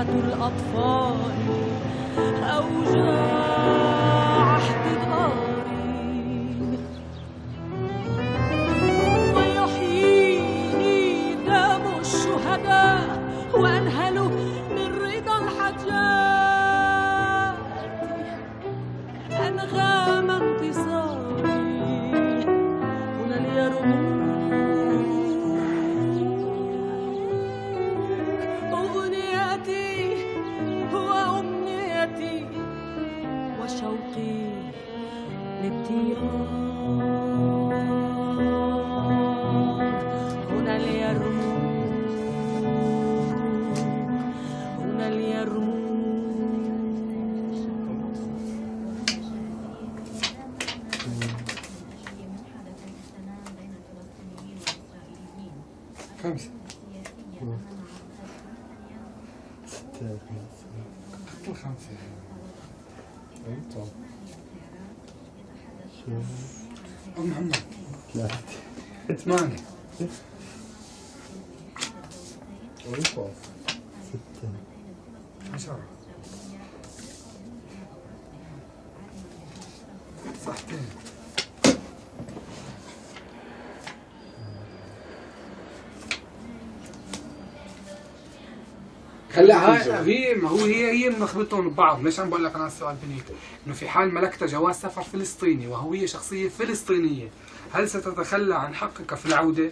الأطفال أوجاع احتضاري ويحييني دم الشهداء وأنهل من رضا الحجاج أنغام انتصاري هنا اليرموك وشوقي للديار هنا اليرموك هنا اليرموك 5 6 5 محمد 8 6 10 صحتين هلا هي ما هي ملخبطهم ببعض. ليش عم بقول لك انا السؤال بنيت؟ انه في حال ملكت جواز سفر فلسطيني وهوية شخصية فلسطينية، هل ستتخلى عن حقك في العودة؟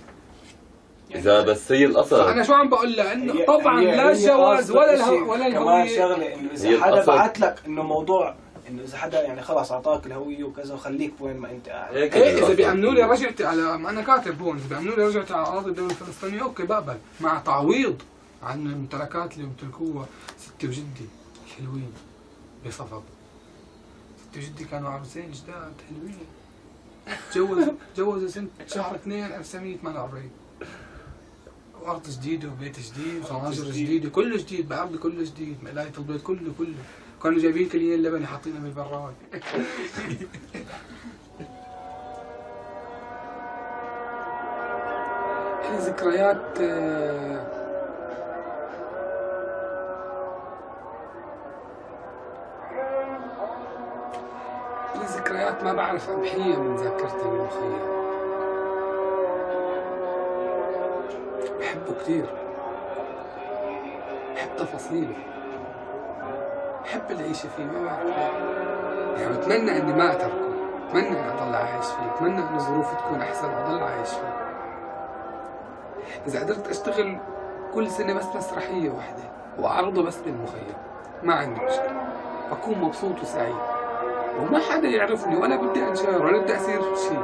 اذا بس هي الاصل. انا شو عم بقول لها؟ انه طبعا لا الجواز ولا الهوية. كمان شغله انه اذا حدا بعت لك انه موضوع انه اذا حدا يعني خلاص اعطاك الهويه وكذا وخليك وين ما انت قاعد. اذا بيأمنوا لي رجعتي على ما انا كاتب هون، اذا بيأمنوا لي رجعتي على اراضي الدولة الفلسطينية اوكي بقبل، مع تعويض عن الممتلكات اللي يمتلكوها ستي وجدي الحلوين بصفد. ستي وجدي كانوا عروسين جداد حلوين، تجوزوا سنة شهر 2 1948، وأرض جديدة وبيت جديد وصناجر جديدة، كله جديد بأرض كله جديد، مقلاية البيت كله كانوا جايبين كليين لبن حاطينها بالبراد. ذكريات ذكريات ما بعرف أمحيها من ذاكرتي من المخيم. بحبه كثير، بحب تفاصيله، بحب العيشة فيه، ما بعرف يعني. بتمنى إني ما أتركه، بتمنى إني أضل عايش فيه، بتمنى إنه ظروفي تكون أحسن وأضل عايش فيه. إذا قدرت أشتغل كل سنة بس مسرحية واحدة وأعرضها بس بالمخيم ما عندي مشكلة، بكون مبسوط وسعيد، وما حدا يعرفني ولا بدي أنشهر ولا بدي أصير شيء،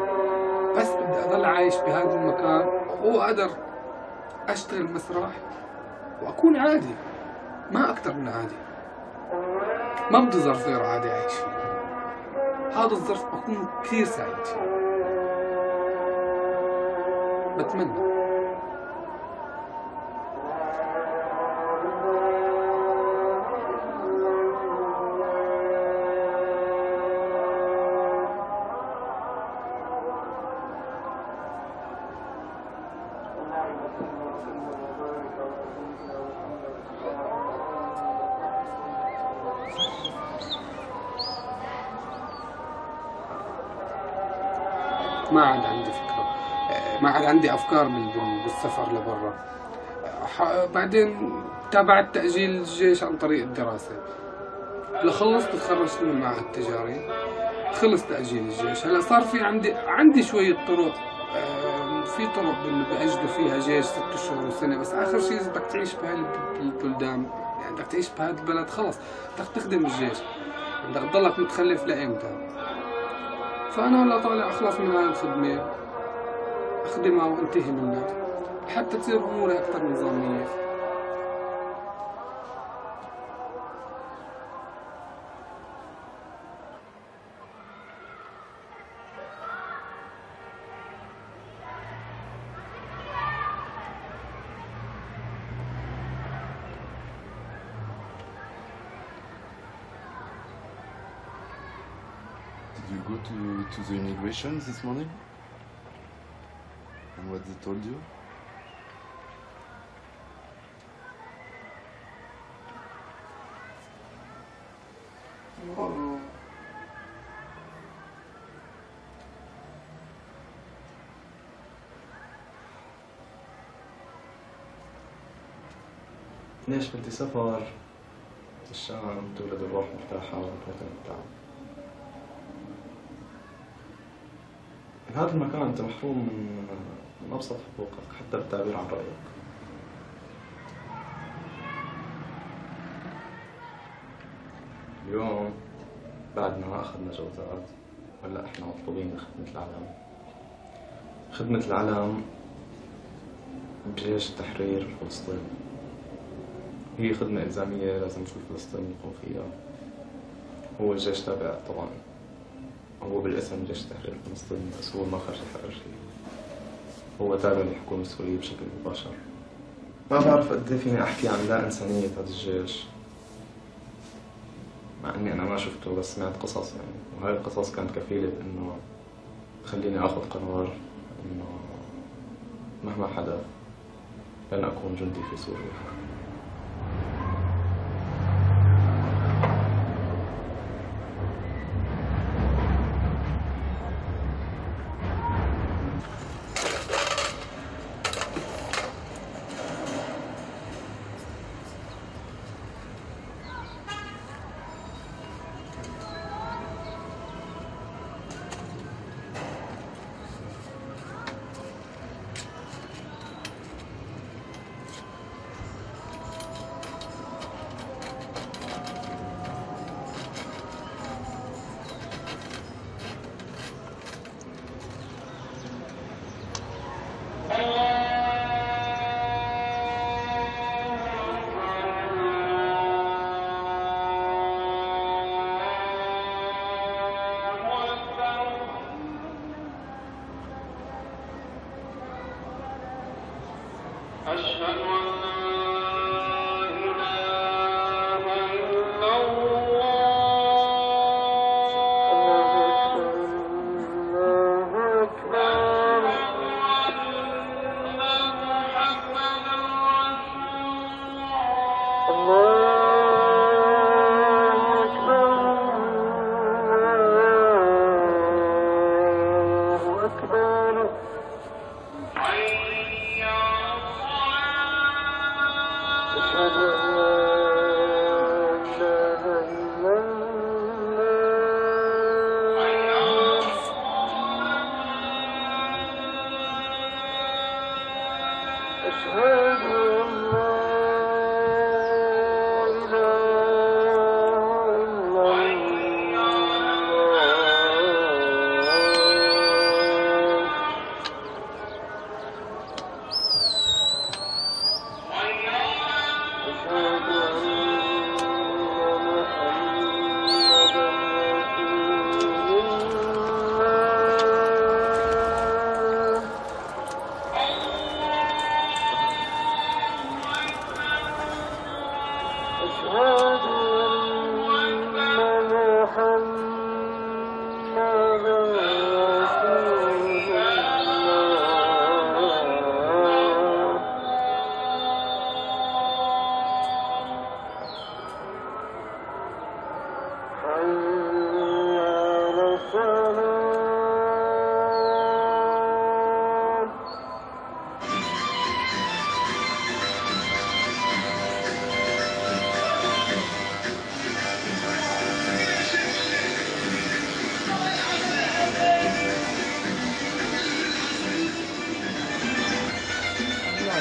بس بدي أضل عايش بهذا المكان وأقدر أشتغل مسرح وأكون عادي، ما أكتر من عادي. ما بدي ظرف غير عادي أعيش فيه، هذا الظرف بكون كثير سعيد فيه. بتمنى ما عاد عندي فكرة، ما عاد عندي أفكار بالسفر لبرا. بعدين تابعت تأجيل الجيش عن طريق الدراسة، لخلصت تخرجت من المعهد التجاري، خلص تأجيل الجيش. هلا صار في عندي شوية طرق، في طرق بأجلوا فيها جيش 6 شهور وسنة، بس آخر شيء إذا بدك تعيش بهاي البلدان، يعني بدك تعيش بهذا البلد خلص بدك تخدم الجيش، بدك تضلك متخلف لإمتى؟ فأنا هلا طالع أخلص من هاي الخدمة، أخدمها وانتهي منها حتى تصير أموري أكثر نظامية. Did you go to the immigration this morning? And what they told you? ليش بدي سفر الشام تولد الروح مرتاحة والوطن بتاعها. من هذا المكان أنت محروم من أبسط حقوقك حتى بالتعبير عن رأيك. اليوم بعد ما أخذنا جوازات هلا إحنا مطلوبين بخدمة العلم. خدمة العلم بجيش التحرير الفلسطيني هي خدمة إلزامية لازم كل فلسطيني يقوم فيها. هو الجيش تابع طبعا، هو بالاسم جيش التحرير الفلسطيني بس هو ما خرج يحرر شيء. هو تابع للحكومة السورية بشكل مباشر. ما بعرف قد فيني أحكي عن لا إنسانية هذا الجيش مع إني أنا ما شفته بس سمعت قصص يعني، وهاي القصص كانت كفيلة بإنه تخليني آخذ قرار إنه مهما حدث لن أكون جندي في سوريا.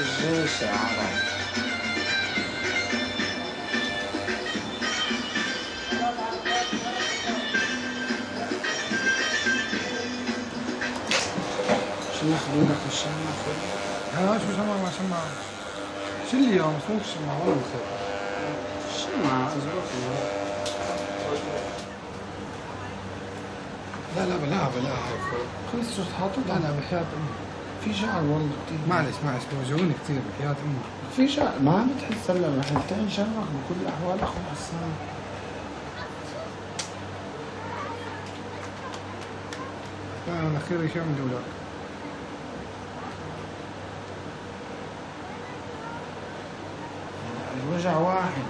الجيش يا عرب. شو ياخذونك في الشمع؟ ها شو شمع ما شمع؟ شو اليوم اسمه الشمع والله خير. الشمع اظبطني. لا بلاها هاي فوق. خلص شو حاطط؟ لا بحياة امك. في شعر والله كثير. معلش بوجعوني كثير بحياة امك. في شعر ما عم بتحس هلا رح ينتهي شرك بكل الاحوال اخو حسان. انا خيري شو عم لك؟ الوجع واحد.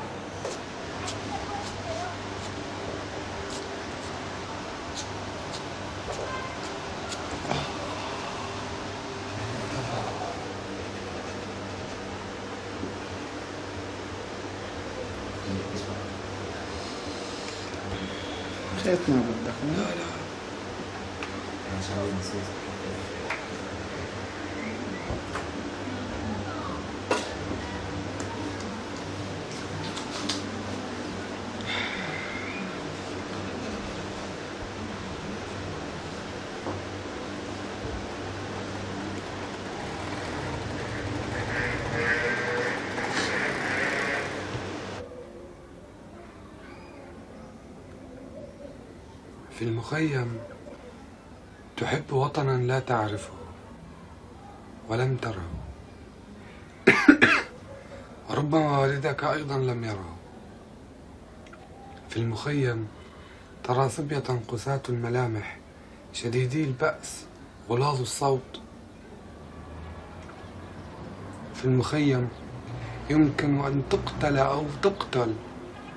خيط ما بدك. لا لا في المخيم تحب وطنا لا تعرفه ولم تره وربما والدك أيضا لم يره. في المخيم ترى صبية قساة الملامح شديدي البأس غلاظ الصوت. في المخيم يمكن أن تقتل أو تقتل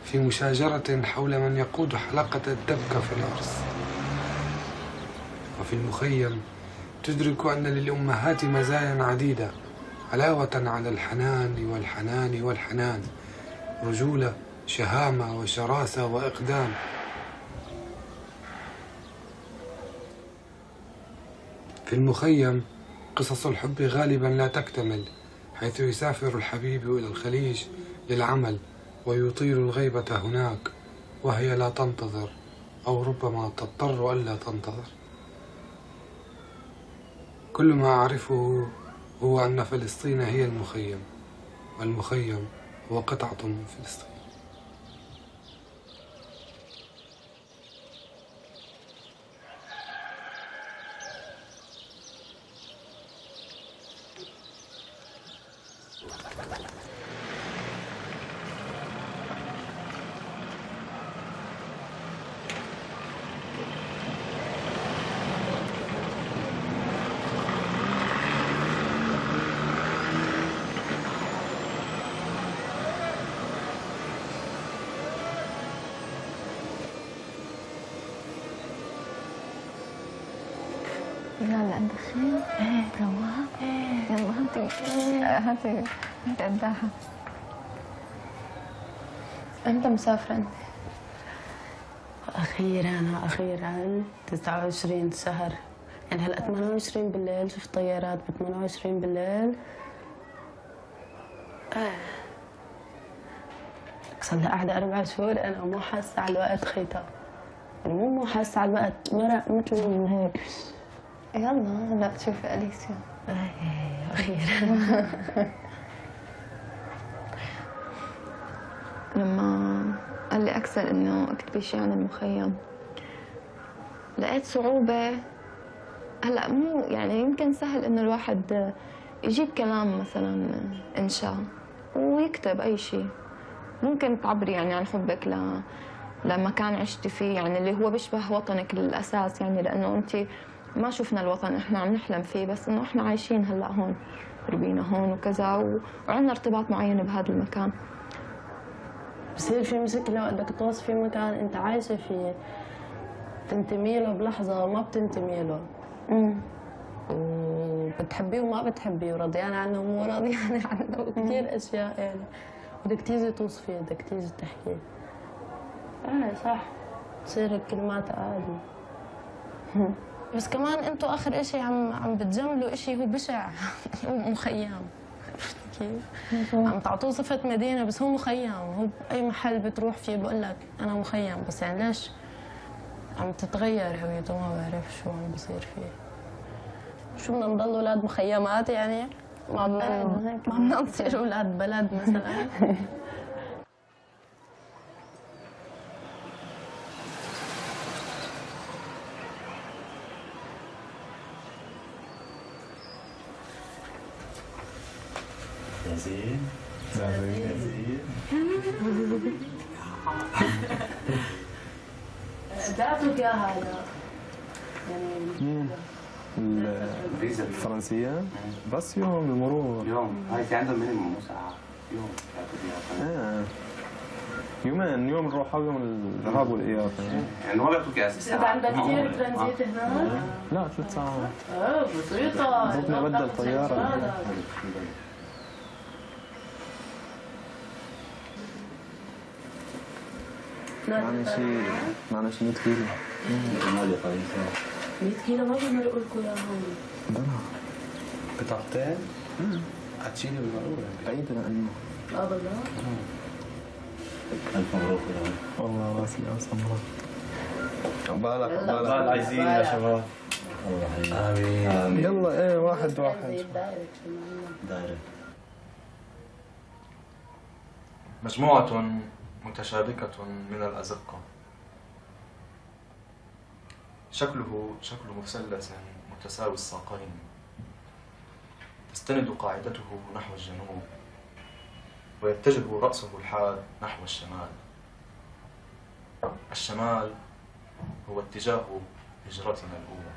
في مشاجرة حول من يقود حلقة الدبكة في العرس. وفي المخيم تدرك أن للأمهات مزايا عديدة علاوة على الحنان والحنان والحنان، رجولة، شهامة وشراسة وإقدام. في المخيم قصص الحب غالبا لا تكتمل، حيث يسافر الحبيب إلى الخليج للعمل ويطيل الغيبة هناك وهي لا تنتظر، أو ربما تضطر ألا تنتظر. كل ما أعرفه هو أن فلسطين هي المخيم، والمخيم هو قطعة من فلسطين. يلا ندخن. ايه روعة. يلا هاتي قداها. امتى مسافرة انت؟ أخيرا 29 شهر، يعني هلا 28 بالليل، شفت طيارات ب 28 بالليل. صار لي قاعدة 4 شهور أنا مو حاسة على الوقت خيطة، يعني مو حاسة على الوقت، مرق مثل من هيك. يلا هلا بتشوفي أليسيا. أخيرا. لما قال لي أكثر إنه اكتبي شيء عن المخيم لقيت صعوبة. هلا مو يعني يمكن سهل إنه الواحد يجيب كلام مثلا إنشاء ويكتب أي شيء، ممكن تعبري يعني عن حبك لمكان عشتي فيه، يعني اللي هو بيشبه وطنك للأساس، يعني لأنه أنت ما شفنا الوطن، إحنا عم نحلم فيه، بس إنه إحنا عايشين هلا هون، ربينا هون وكذا، وعندنا ارتباط معين بهذا المكان. بصير في مشكلة وقتك توصفي مكان أنت عايشة فيه، تنتمي له بلحظة وما بتنتمي له، وبتحبيه وما بتحبيه، وراضيانة عنه ومو راضيانة عنه، وكثير أشياء يعني بدك تيجي توصفيه، بدك تيجي تحكيه. صح، بتصير الكلمات أقل. بس كمان انتو آخر إشي عم بتجملوا إشي هو بشع. هو مخيم، عرفتي كيف؟ عم تعطوه صفة مدينة بس هو مخيم، هو بأي محل بتروح فيه بقول لك أنا مخيم، بس يعني ليش عم تتغير هويته؟ ما بعرف شو عم بصير فيه. شو بدنا نضل أولاد مخيمات يعني؟ ما بدنا نصير أولاد بلد مثلا؟ زين دعتك يا هذا الفرنسية بس يوم المرور. يوم هاي في عندهم مينيموم ساعة يوم. يومين، يوم الروحة ويوم الذهاب والإياب. يعني ما بيعطوك إياها 6 بس ساعات. أنت عندك كثير ترانزيت هناك؟ لا 3 ساعات. بسيطة. بدنا نبدل طيارة. معنا شي 100 كيلو. 100 كيلو ما بدنا نقول لكم اياهم. بلا قطعتين؟ هتشيلي بالمقلوبة بعيدة لأنه بالله؟ ألف مبروك يا رب. والله راسي أوسع مرة. عقبالك عقبال عايزين يا شباب. آمين. يلا إيه واحد. دايركت. مجموعة متشابكة من الأزقة، شكل مثلث متساوي الساقين، تستند قاعدته نحو الجنوب ويتجه رأسه الحاد نحو الشمال. الشمال هو اتجاه هجرتنا الأولى.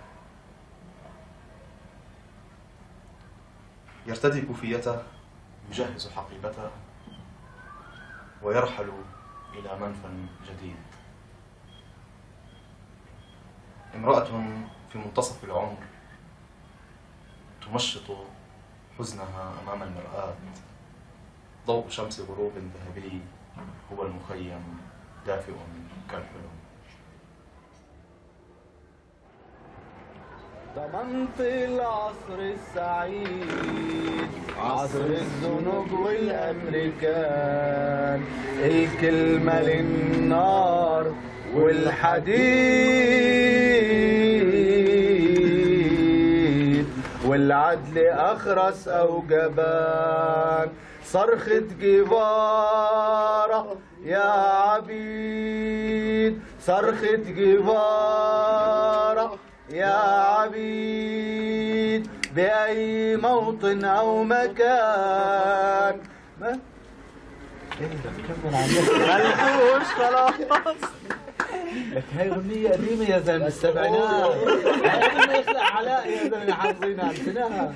يرتدي كوفيته، يجهز حقيبته، ويرحل إلى منفى جديد. امرأة في منتصف العمر تمشط حزنها أمام المرآة. ضوء شمس غروب ذهبي هو المخيم، دافئ كالحلم. ضمنت العصر السعيد، عصر الزنوج والأمريكان، الكلمة للنار والحديد، والعدل أخرس أو جبان، صرخة جبارة يا عبيد، صرخة جبارة يا عبيد، بأي موطن أو مكان. ما ملحوش خلاص. لك هاي أغنية قديمة يا زلمة، السبعينات. هاي أغنية يخلق علاء يا زلمة، حافظينها عرفناها.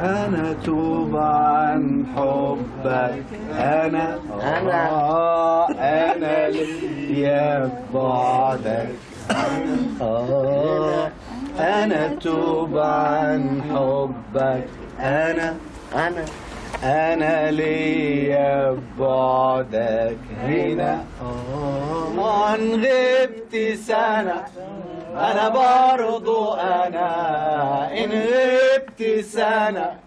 أنا توب عن حبك، أنا ليا بعدك، أنا توب عن حبك، أنا ليا بعدك هنا. إن غبت سنة أنا برضو أنا، إن غبت سنة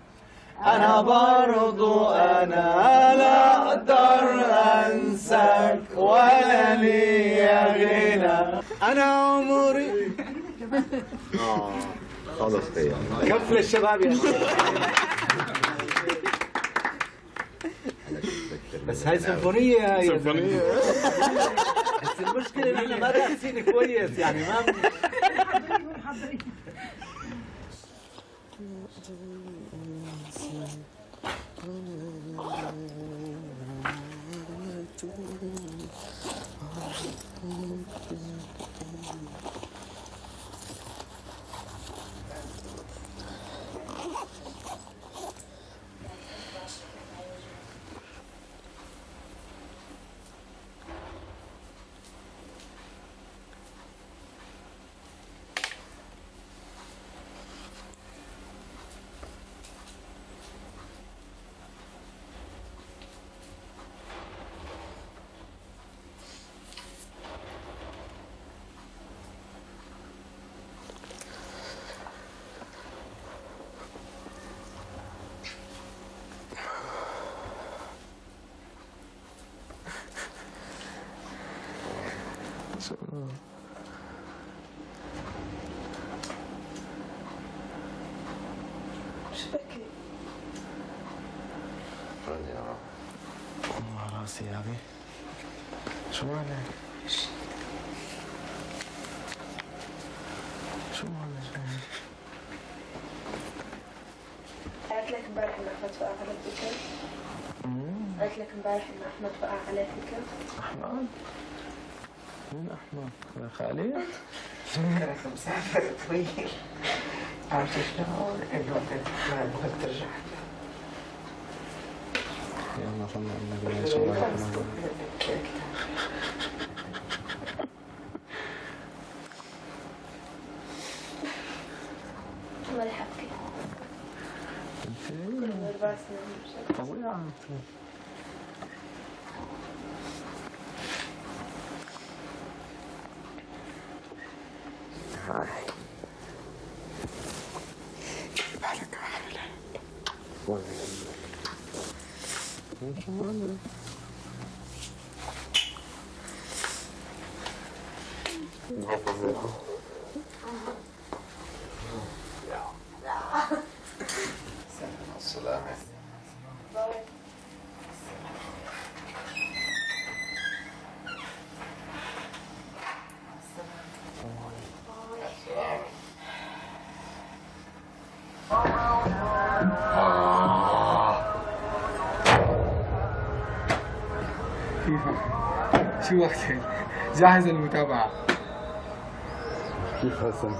أنا برضو أنا، لا أقدر أنساك ولا ليا غنى. أنا عمري خلص خير. كف للشباب يا بس هاي سيمفونية يا سيمفونية. بس المشكلة إن أنا ما دارسين كويس يعني ما والله راسي يا أبي. شو مالك؟ شو مالك؟ قالت لك امبارح ان احمد فقع على الفكر؟ قالت لك امبارح ان احمد فقع على الفكر؟ أحمد؟ مين أحمد؟ خالي؟ كانت مسافر طويل، عرفت شلون؟ انه ما ابغى ترجع. يلا صلى على النبي يا شباب. ما رح ابكي. فظيعة. السلامة. شو وقتك؟ جاهز للمتابعة؟ كيف حسن؟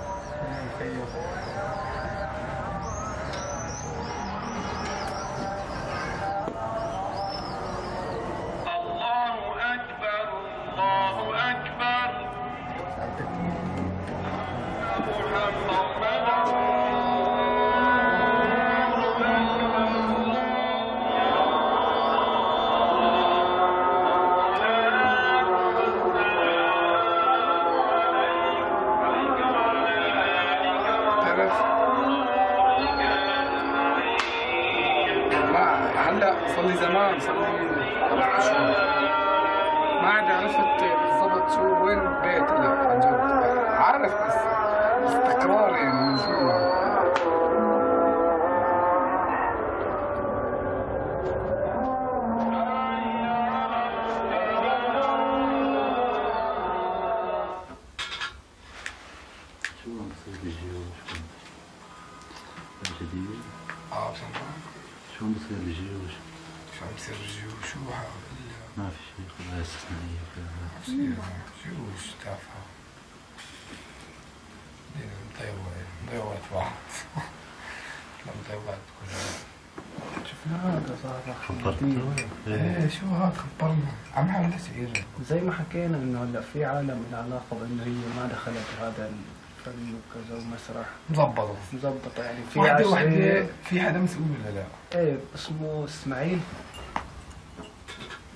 صار لي زمان، صار لي 4 أشهر ما عاد عرفت بالضبط شو وين البيت. لا عن جد عارف بس تكرار يعني من شو. شو عم بصير بالجيوش؟ شو عم بصير بالجيوش؟ شو ما في شيء، قضايا استثنائية وكذا. جيوش تافهة. مضيوات بعض. لا مضيوات كلها. شفنا هذا صار خبرتنا. ايه شو هذا خبرنا. عم حاول اسير. زي ما حكينا انه هلا في عالم لها علاقة بانه هي ما دخلت هذا الفن وكذا ومسرح. مظبطة يعني في وحدة في حدا مسؤول ولا لا؟ ايه اسمه اسماعيل.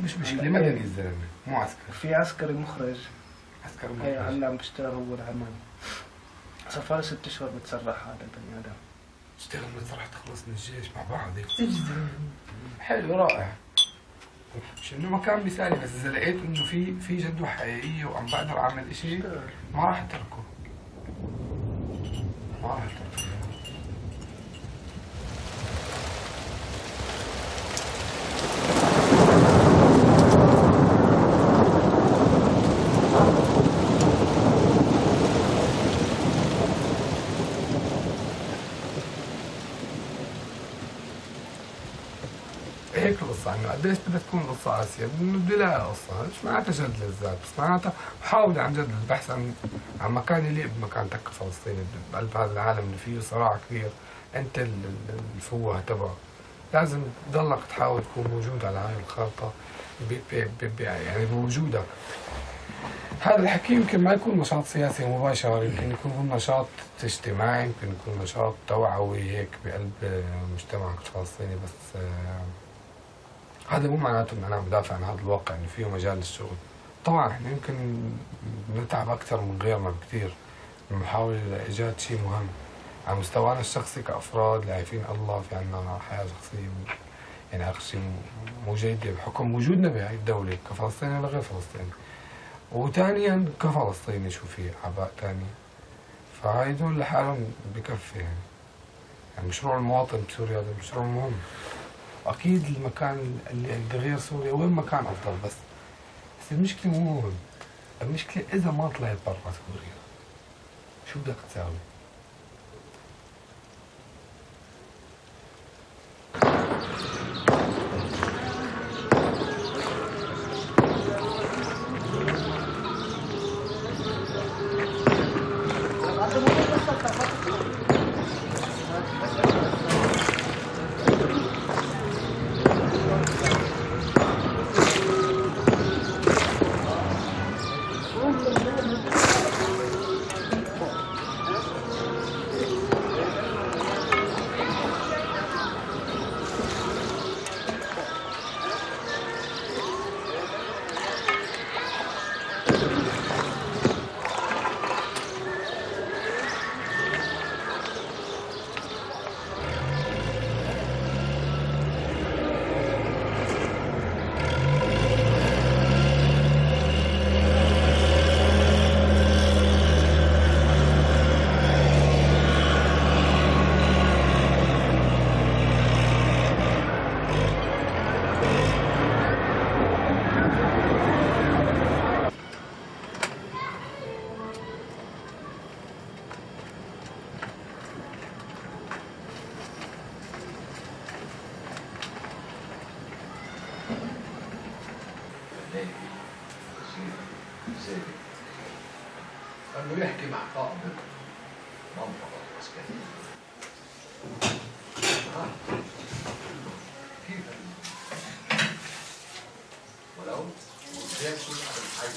مش مشكلة مدني الزلمة مو عسكري. في عسكري مخرج. عسكري مخرج. ايه هلا عم بيشتغل هو العمل. صار له 6 أشهر بتسرح هذا البني ادم. تشتغل بتسرح تخلص من الجيش مع بعض حلو رائع. مش انه مكان مثالي بس اذا لقيت انه في جدوى حقيقية وعم بقدر اعمل اشي ما راح اتركه. ما راح اتركه. هيك القصة انه قديش بدها تكون قصة قاسية، بدي لها قصة، مش معناتها جلد للذات، بس معناتها محاولة عن جد البحث عن مكان يليق بمكانتك كفلسطيني بقلب هذا العالم اللي فيه صراع كبير، انت الفوهة تبعه، لازم تضلك تحاول تكون موجود على هاي الخارطة يعني بوجودك. هذا الحكي يمكن ما يكون نشاط سياسي مباشر، يمكن يكون نشاط اجتماعي، يمكن يكون نشاط توعوي هيك بقلب مجتمعك الفلسطيني، بس هذا مو معناته ان انا عم بدافع عن هذا الواقع انه فيه مجال للشغل. طبعا احنا يمكن نتعب اكثر من غيرنا بكثير بمحاولة لايجاد شيء مهم على مستوانا الشخصي كافراد لاعرفين الله، في عنا حياة شخصية يعني اخر شيء مو جيدة بحكم وجودنا بهاي الدولة كفلسطيني ولا غير فلسطيني. وثانيا كفلسطيني شو في اعباء ثانية، فهاي دول لحالهم بكفي يعني مشروع المواطن بسوريا هذا مشروع مهم. اكيد المكان اللي بغير سوريا وين مكان افضل، بس المشكله مو مهم، المشكله اذا ما طلعت برا سوريا شو بدك تساوي؟ بيحكي مع فاطمة منطقة عسكرية. كيف ولو ياكل على الحي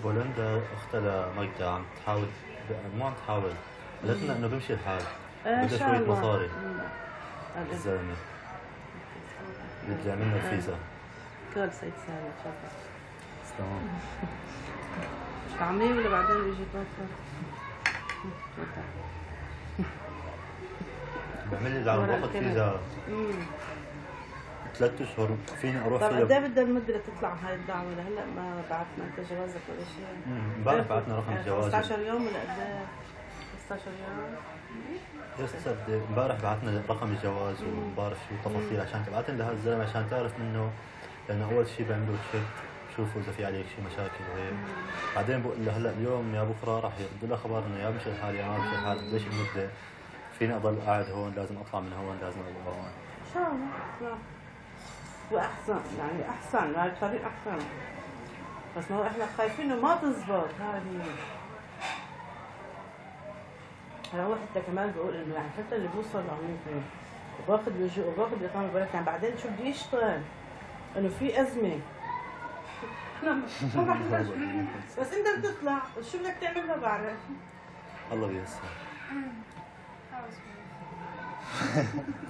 بولندا اختها ماجدة عم تحاول، مو عم تحاول، قالت لنا انه بيمشي الحال، بدها شوية مصاري الزلمة بدي يعمل لنا الفيزا. كل سيد سامي تفضل. تمام. طعميه ولا بعدين بيجي يتوفر؟ بعمل لي دعوة باخذ فيزا 3 أشهر فيني اروح طب فيها. قد ايه بدها المدة لتطلع هاي الدعوة؟ لهلا ما بعثنا انت جوازك ولا شيء؟ امبارح بعثنا رقم الجواز. 15 يوم ولا قد ايه؟ 15 يوم؟ يس امبارح بعثنا رقم الجواز وبعرف شو التفاصيل عشان تبعتن لهذا الزلمه عشان تعرف منه، لانه اول شيء بيعملوا تشيك بشوفوا اذا في عليك شيء مشاكل وهيك. بعدين بقول له هلا اليوم يا بكره راح يرد له خبر انه يا بمشي الحال يا ما بمشي الحال، قديش المده فيني اضل قاعد هون، لازم اطلع من هون، لازم اطلع هون. ان شاء الله واحسن، يعني احسن هاي الطريق احسن، بس ما هو احنا خايفين انه ما تزبط. هذه هلا هو حتى كمان بقول انه يعني حتى اللي بوصل لهونيك وباخذ لجوء وباخذ اقامه بلد، يعني بعدين شو بده يشتغل؟ انه في ازمه. احنا ما بعرف بس انت بتطلع شو بدك تعمل ما بعرف. الله بيسر.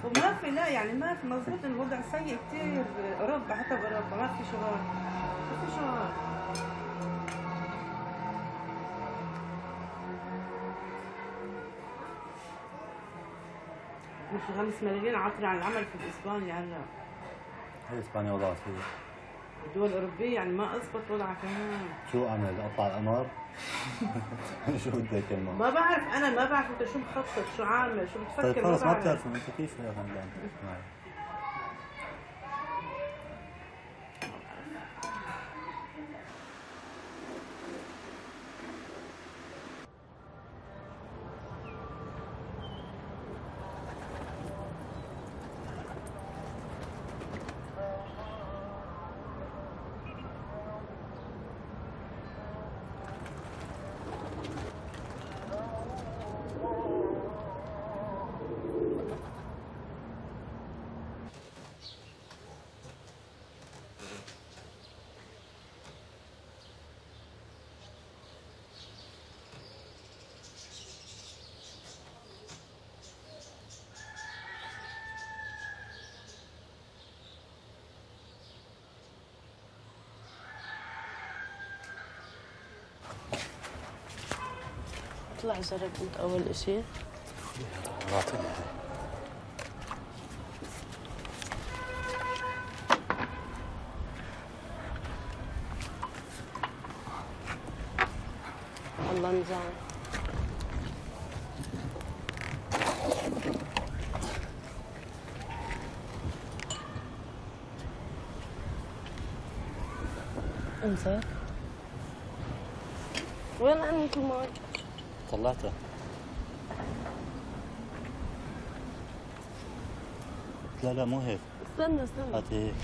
وما في، لا يعني ما في، مضبوط الوضع سيء كثير. اوروبا حتى باوروبا ما في شغل، ما في شغل. مش 5 ملايين عاطلة عن العمل في اسبانيا هلا. هي اسبانيا وضعت فيه. الدول الاوروبيه يعني ما اثبت وضعها كمان. شو اعمل؟ اقطع القمر؟ شو بدك كلمه؟ ما بعرف، انا ما بعرف انت شو مخطط، شو عامل، شو بتفكر. طيب خلص ما ما بتعرفوا انتوا كيف هلا معي. اطلع جرب انت اول اشي. الله نظام. امسك. وين عندك الماي؟ طلعته. لا مو هيك. استنى هاتي هيك.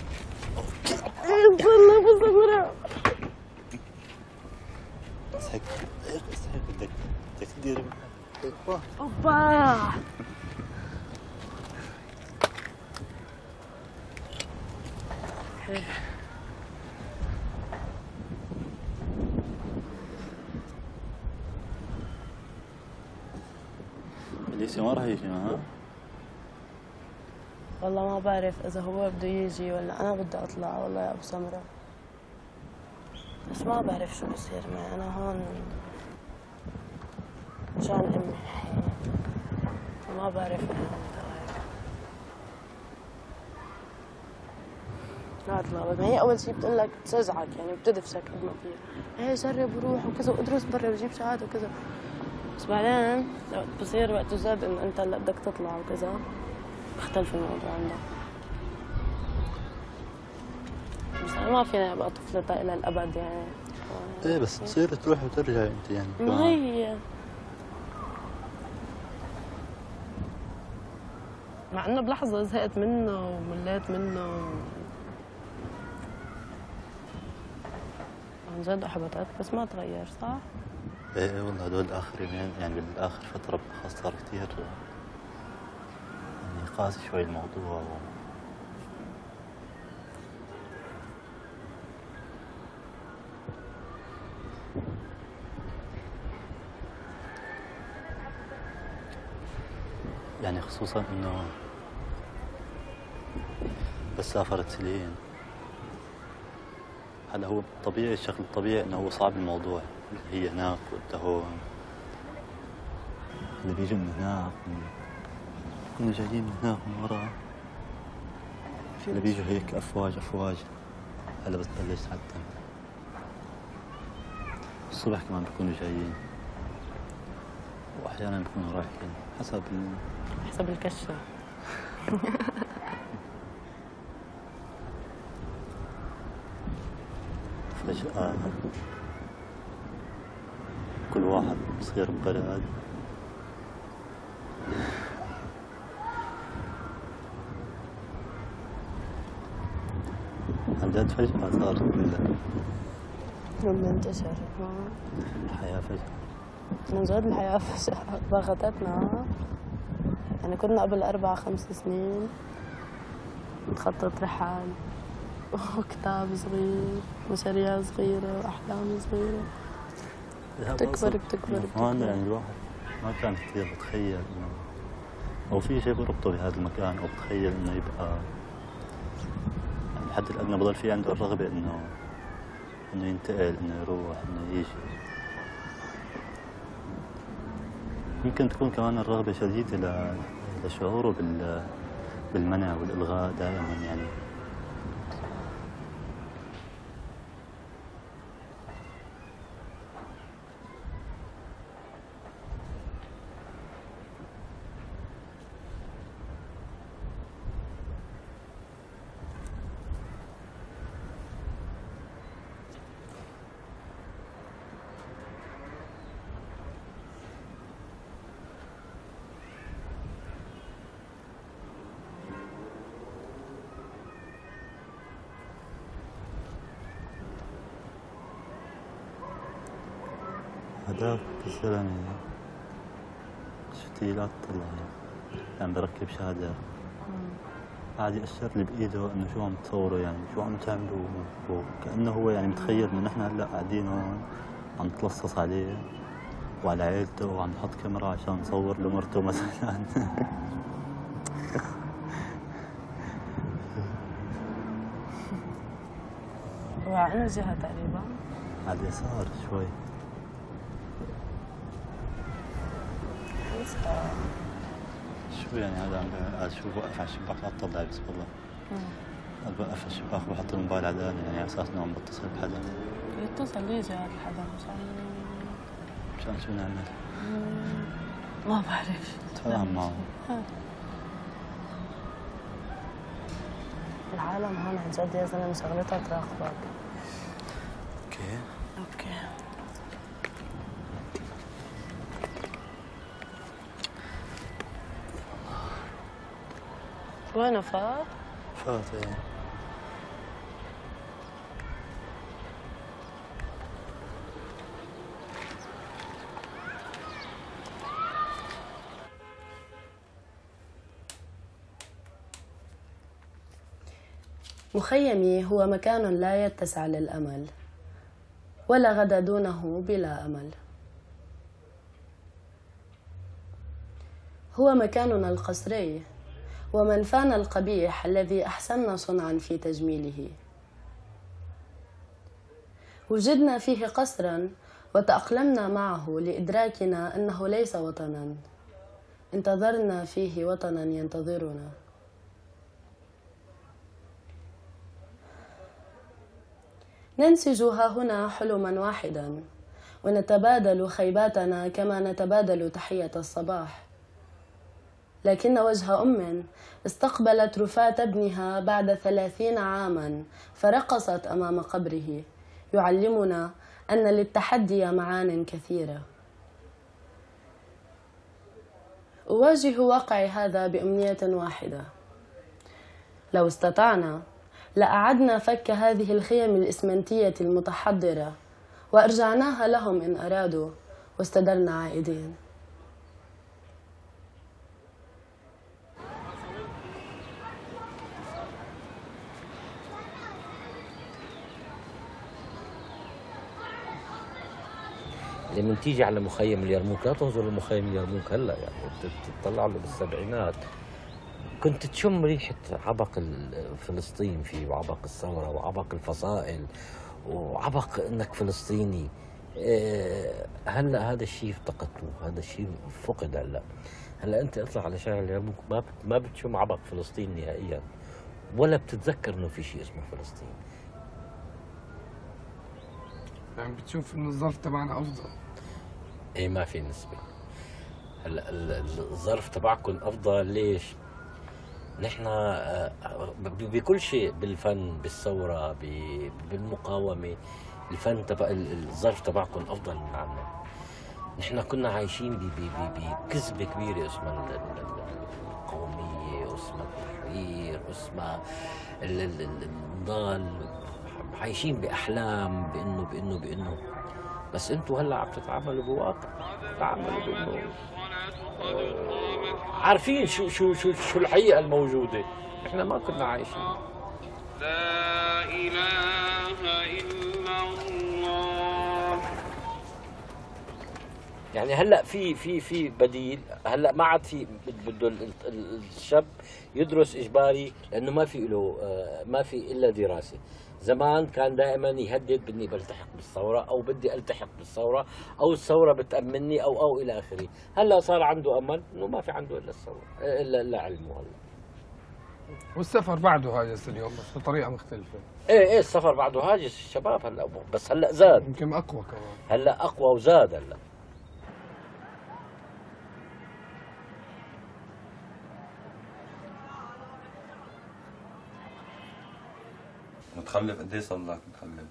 استنى بصورة. بس هيك بدك تدير. اوبا. ليش ما راح يجي معها؟ والله ما بعرف اذا هو بده يجي ولا انا بدي اطلع والله يا ابو سمره، بس ما بعرف شو بصير معي. انا هون مشان امي ما بعرف لا اطلع. ما هي اول شيء بتقول لك تشجعك، يعني بتدفشك قد ما فيها، ايه جرب وروح وكذا وادرس برا وجيب شهاده وكذا. بس بعدين بصير وقت جد انه انت هلا بدك تطلع وكذا بختلف الموضوع عندك. بس انا ما فيني ابقى طفلة الى الابد يعني. ايه بس تصير تروح وترجع انت يعني. ما هي مع انه بلحظه زهقت منه ومليت منه. عن جد احبطت بس ما تغير صح؟ ايه والله هدول اخر يومين يعني بالاخر فتره بالاخص صار كثير يعني قاسي شوي الموضوع يعني خصوصا انه بس سافرت سليم. هلا هو طبيعي، الشكل الطبيعي انه هو صعب الموضوع، هي هناك وانت هون، اللي بيجي من هناك كنا جايين من هناك من ورا، اللي بيجوا هيك افواج افواج. هلا بس بلش تعتم، الصبح كمان بيكونوا جايين واحيانا بيكونوا رايحين حسب الكشة. فجأة كل واحد بصير ببلد، عن جد فجأة صارت لما انتشر الحياة فجأة. من جد الحياة فجأة ضغطتنا. يعني كنا قبل 4-5 سنين نخطط رحل وكتاب صغير مشاريع صغيرة وأحلام صغيرة بتكبر هون يعني الواحد ما كان كثير بتخيل إنه أو في شيء بربطه بهذا المكان، أو بتخيل إنه يبقى يعني الحد الأدنى بضل في عنده الرغبة إنه ينتقل، إنه يروح، إنه يجي. يمكن تكون كمان الرغبة شديدة لشعوره بالمنع والإلغاء دائما يعني. هداك الزلمة شفتي لا تطلع يعني بركب شادر، قاعد يأشر لي بإيده إنه شو عم تصوروا، يعني شو عم تعملوا، وكأنه هو يعني متخيل إنه نحن هلا قاعدين هون عم نتلصص عليه وعلى عيلته وعم نحط كاميرا عشان نصور له مرته مثلا. وعلى أي جهة تقريبا؟ على اليسار شوي. شو يعني هذا شو بوقف على الشباك لا تطلعي بس والله. هذا بوقف على الشباك وبحط الموبايل على داني يعني على اساس انه عم بتصل بحدا. يتصل ليش هذا الحدا مشان شو نعمل؟ ما بعرف. تفاهم معه. العالم هون عن جد يا زلمه شغلتها تراقبك. اوكي. وينه فات؟ فات ايه. مخيمي هو مكان لا يتسع للأمل، ولا غدا دونه بلا أمل. هو مكاننا القصري ومنفانا القبيح الذي أحسننا صنعا في تجميله. وجدنا فيه قصرا وتأقلمنا معه لإدراكنا أنه ليس وطنا، انتظرنا فيه وطنا ينتظرنا. ننسج ها هنا حلما واحدا ونتبادل خيباتنا كما نتبادل تحية الصباح. لكن وجه أم استقبلت رفاة ابنها بعد 30 عاما فرقصت أمام قبره يعلمنا أن للتحدي معان كثيرة. أواجه واقعي هذا بأمنية واحدة: لو استطعنا لأعدنا فك هذه الخيم الإسمنتية المتحضرة وأرجعناها لهم إن أرادوا واستدرنا عائدين. لما تيجي على مخيم اليرموك لا تنظر لمخيم اليرموك هلا، يعني تطلع له بالسبعينات كنت تشم ريحة عبق فلسطين فيه، وعبق الثورة وعبق الفصائل وعبق انك فلسطيني. هلا هذا الشيء افتقدته، هذا الشيء فقد. هلا انت اطلع على شارع اليرموك ما بتشم عبق فلسطين نهائيا، ولا بتتذكر انه في شيء اسمه فلسطين. يعني بتشوف انه الظرف تبعنا افضل؟ ايه ما في نسبة. هلا الظرف تبعكم افضل ليش؟ نحن بكل شيء، بالفن، بالثورة، بالمقاومة، الفن الظرف تبعكم افضل من عنا. نحن كنا عايشين بكذبة كبيرة اسمها القومية، واسمها التحرير، واسمها النضال. عايشين بأحلام بأنه بس انتوا هلا عم تتعاملوا بواقع، تتعاملوا بأنه عارفين شو الحقيقة الموجودة. احنا ما كنا عايشين. لا إله إلا الله. يعني هلا في بديل. هلا ما عاد في بده الشاب يدرس اجباري لانه ما في الا دراسه. زمان كان دائما يهدد باني بلتحق بالثوره او بدي التحق بالثوره او الثوره بتامنني او الى اخره. هلا صار عنده امل انه ما في عنده الا الثوره الا علمه. هلا والسفر بعده هاجس اليوم بس بطريقه مختلفه. ايه السفر بعده هاجس الشباب هلا، بس هلا زاد، يمكن اقوى كمان. هلا اقوى وزاد هلا. متخلف قد ايه صار لك متخلف؟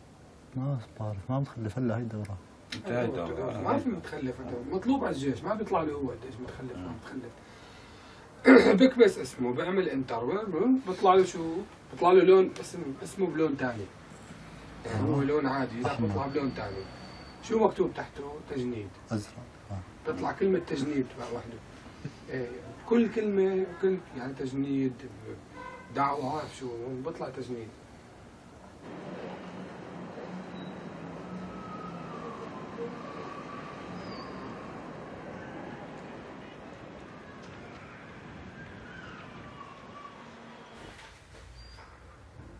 ما بعرف، ما متخلف هلا هي الدورة. انتهى الدورة. ما في متخلف، مطلوب على الجيش، ما بيطلع له هو قديش متخلف ما متخلف. بكبس اسمه، بيعمل انتر، بيطلع له شو؟ بيطلع له لون اسمه بلون ثاني. يعني هو لون عادي، لا بيطلع بلون ثاني. شو مكتوب تحته؟ تجنيد. ازرق. تطلع كلمة تجنيد وحده. كل كلمة يعني تجنيد، دعوة، عارف شو بيطلع تجنيد.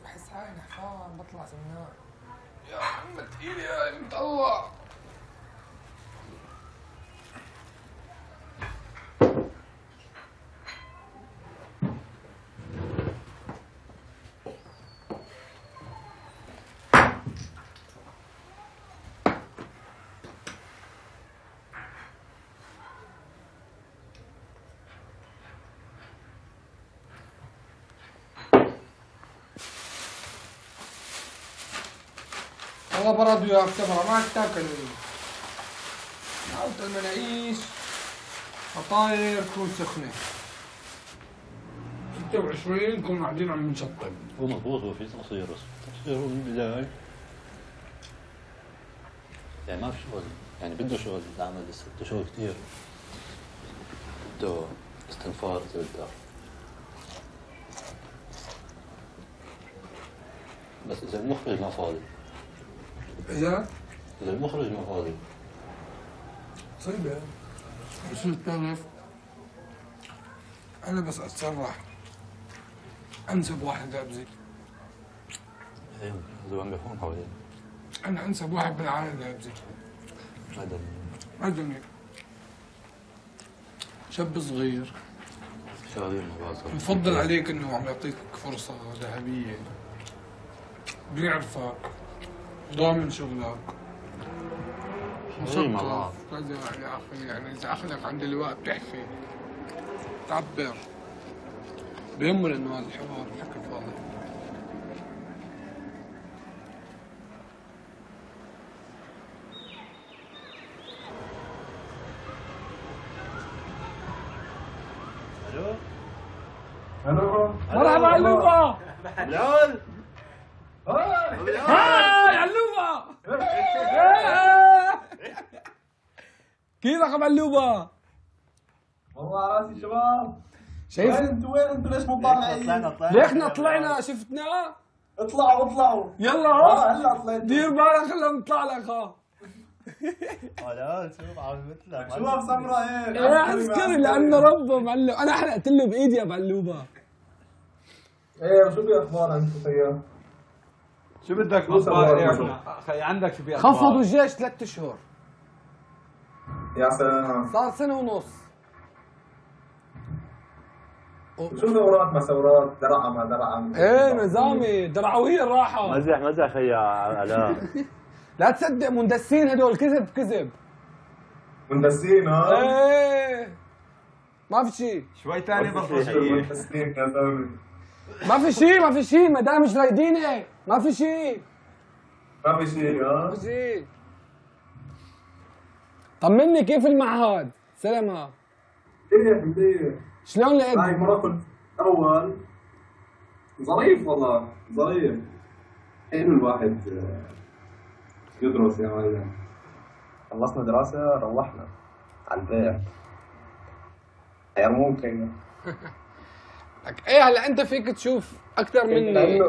بحس هاي نحفان بطلع سمنان. يا عم تقيل يا مطلع. والله بردوا يا اكتبها ما تاكلوا. عاوزة المناقيش فطاير تكون سخنة. 26 كنا قاعدين عم نشطب. هو مضبوط، هو في تقصير بس تقصير هو من البداية. يعني ما في شغل، يعني بده شغل العمل، بس بده شغل كثير. بده استنفار زبدة. بس إذا المخرج ما فاضي. إذا المخرج ما فاضي. صعبة. بصير تعرف أنا بس أتسرح أنسب واحد أبزي. إيه هذا عم بيكون حوالي. أنا أنسب واحد بالعالم أبزي. مدني. شاب صغير. شغالين مع بعض. بفضل عليك إنه عم يعطيك فرصة ذهبية. بيعرفك. ضامن شغلك. شغالين مع بعض. كذا يا أخي، يعني إذا أخذك عند اللواء بتحكي تعبر. بيهمنا إنه هذا الحوار الحكي فاضي. الو مرحبا علوبة. لول هاي علوبة. كيفك ابو علوبة؟ والله راسي شباب. شايف وين انتوا ليش مو طالعين؟ ليخنا طلعنا شفتنا؟ اطلعوا يلا هلا طلعت. دير بالك خلينا نطلع لك ها. لا شوف عم مثلك شباب سمراء هيك. ايه عسكري لانه ربه معلم، انا حرقت له بايدي يا بعلوبة. ايه وشو في اخبار انتم خيا؟ شو بدك اخبار؟ خي عندك شو في اخبار؟ خفضوا الجيش 3 اشهر. يا سلام. صار سنة ونص. شو ثورات ما ثورات درعة ما درعة. ايه نظامي درعوية الراحة. مزح خيا علاء. لا تصدق مندسين هدول، كذب مندسين ها؟ ايه ما في شيء. شوي ثاني بطل. مندسين يا ثوري. ما في شيء مدام مش رايديني. ما في شيء ما في شيء ها؟ ما في شيء. طمني كيف المعهد؟ سلامة. ايه شلون لقيت؟ هاي مرة كنت اول ظريف والله ظريف. حلو الواحد يدرس يا معلم. خلصنا دراسة روحنا على البيت. يرموك هيك. ايه هلا انت فيك تشوف اكثر مني.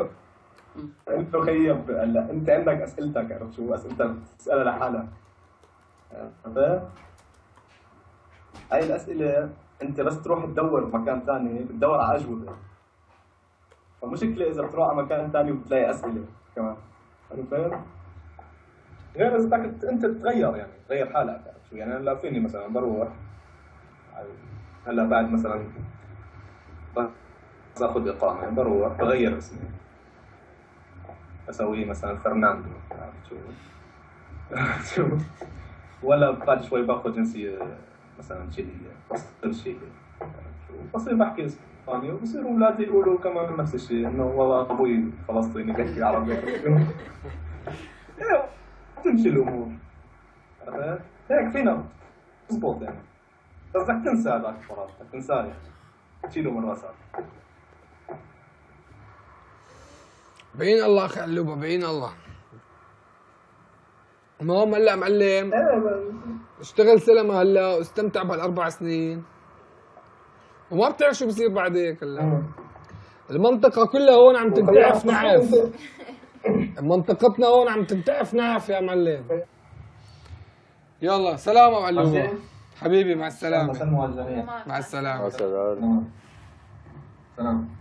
انت خيب هلا انت عندك اسئلتك، عرفت شو اسئلتك تسالها لحالك. عرفت؟ هاي الاسئله انت بس تروح تدور بمكان ثاني بتدور على اجوبه. فمشكله اذا بتروح على مكان ثاني وبتلاقي اسئله كمان. عرفت؟ غير اذا بدك انت تتغير يعني تغير حالك، عرفت شو يعني. هلا فيني مثلا بروح هلا بعد مثلا باخذ اقامه بروح بغير اسمي اسوي مثلا فرناندو، عرفت شو؟ ولا بعد شوي باخذ جنسيه مثلا تشيليه بصير شيء، بصير بحكي اسباني وبصيروا اولادي يقولوا كمان نفس الشيء انه والله ابوي فلسطيني بيحكي عربي. تمشي الامور. عرفت؟ هيك فينا تزبط يعني. بس بدك تنسى هذاك الفراغ، بدك تنساه يعني. تشيله من راسك. بعين الله اخي علوبة، بعين الله. المهم هلا معلم اشتغل سلمة هلا واستمتع بهال4 سنين وما بتعرف شو بصير بعد هيك. هلا المنطقة كلها هون عم تنتعف نعف. منطقتنا هون عم تنتعف نعف يا معلم. يلا سلام ابو علوبة حبيبي، مع السلامة. مع السلامة. سلام.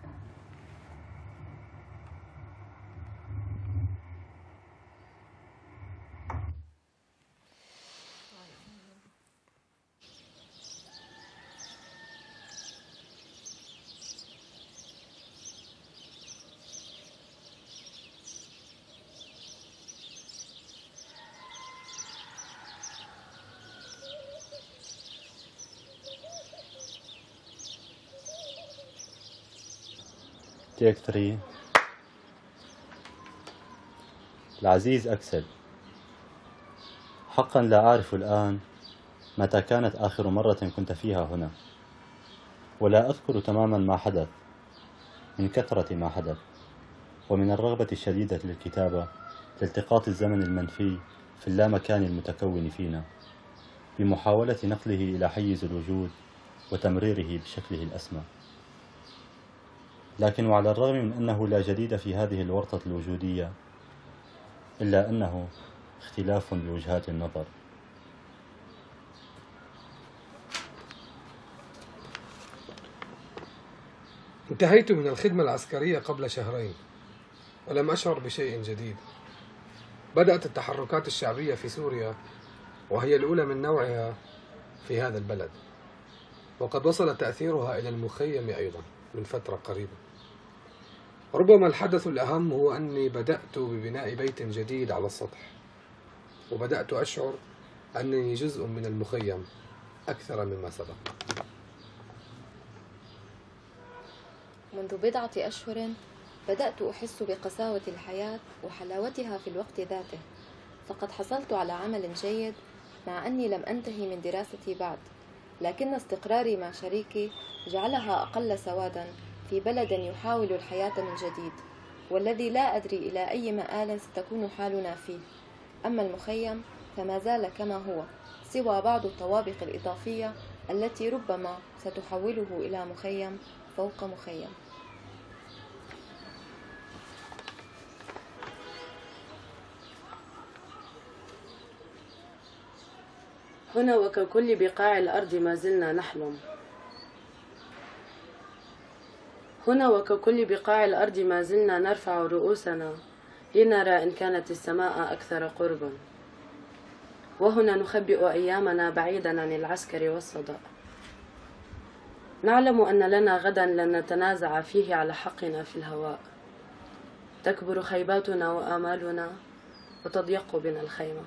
تيك 3. العزيز أكسل، حقا لا أعرف الآن متى كانت آخر مرة كنت فيها هنا، ولا أذكر تماما ما حدث من كثرة ما حدث، ومن الرغبة الشديدة للكتابة لالتقاط الزمن المنفي في اللامكان المتكون فينا، بمحاولة نقله إلى حيز الوجود وتمريره بشكله الأسمى. لكن وعلى الرغم من أنه لا جديد في هذه الورطة الوجودية، إلا أنه اختلاف بوجهات النظر. انتهيت من الخدمة العسكرية قبل شهرين ولم أشعر بشيء جديد. بدأت التحركات الشعبية في سوريا وهي الأولى من نوعها في هذا البلد، وقد وصل تأثيرها إلى المخيم أيضا من فترة قريبة. ربما الحدث الأهم هو أني بدأت ببناء بيت جديد على السطح، وبدأت أشعر أنني جزء من المخيم أكثر مما سبق. منذ بضعة أشهر بدأت أحس بقساوة الحياة وحلاوتها في الوقت ذاته، فقد حصلت على عمل جيد مع أني لم أنتهي من دراستي بعد، لكن استقراري مع شريكي جعلها أقل سوادا في بلد يحاول الحياة من جديد، والذي لا أدري إلى أي مآل ستكون حالنا فيه. أما المخيم فما زال كما هو، سوى بعض الطوابق الإضافية التي ربما ستحوله إلى مخيم فوق مخيم. هنا وككل بقاع الأرض ما زلنا نحلم، هنا وككل بقاع الأرض ما زلنا نرفع رؤوسنا لنرى إن كانت السماء أكثر قربا، وهنا نخبئ أيامنا بعيدا عن العسكر والصداء. نعلم أن لنا غدا لن نتنازع فيه على حقنا في الهواء، تكبر خيباتنا وآمالنا وتضيق بنا الخيمة.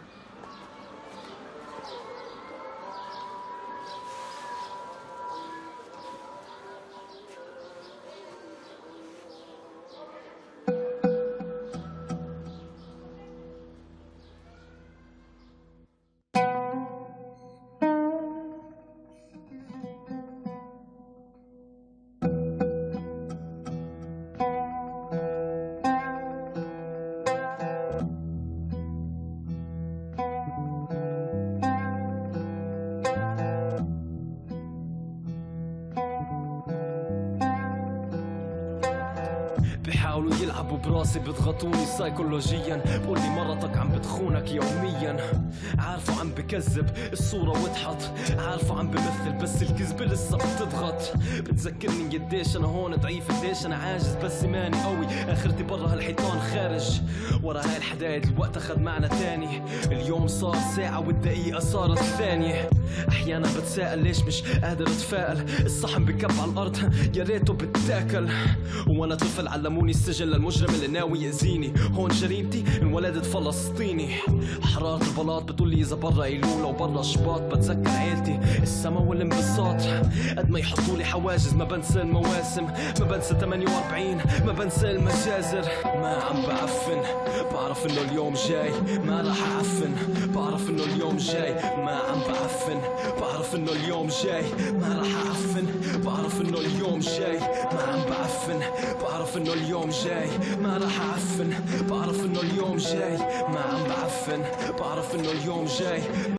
بيحاولوا يلعبوا براسي بيضغطوني سايكولوجيا، بقولي مرتك عم بتخونك يوميا، عارفه عم بكذب الصورة وضحت، عارفه عم بمثل بس الكذبة لسه بتضغط، بتذكرني قديش انا هون ضعيف، قديش انا عاجز بس ماني قوي، اخرتي برا هالحيطان خارج، ورا هاي الحدايد الوقت اخذ معنا تاني، اليوم صار ساعة والدقيقة صارت ثانية، احيانا بتساءل ليش مش قادر اتفائل، الصحن بكب على الارض يا ريته بتاكل، وانا طفل علموني السجن للمجرم اللي ناوي يأذيني، هون جريمتي انولدت فلسطيني، حرارة البلاط بتقولي اذا برا ايلول او برا شباط، بتذكر عيلتي السما والانبساط، قد ما يحطولي حواجز ما بنسى المواسم، ما بنسى 48، ما بنسى المجازر، ما عم بعفن، بعرف انه اليوم جاي ما راح اعفن، بعرف انه اليوم جاي ما عم بعفن، بعرف انه اليوم جاي ما راح اعفن، بعرف انه اليوم جاي ما عم بعفن، بعرف انه اليوم جاي ما راح اعفن، بعرف انه اليوم جاي ما عم بعفن، بعرف انه اليوم جاي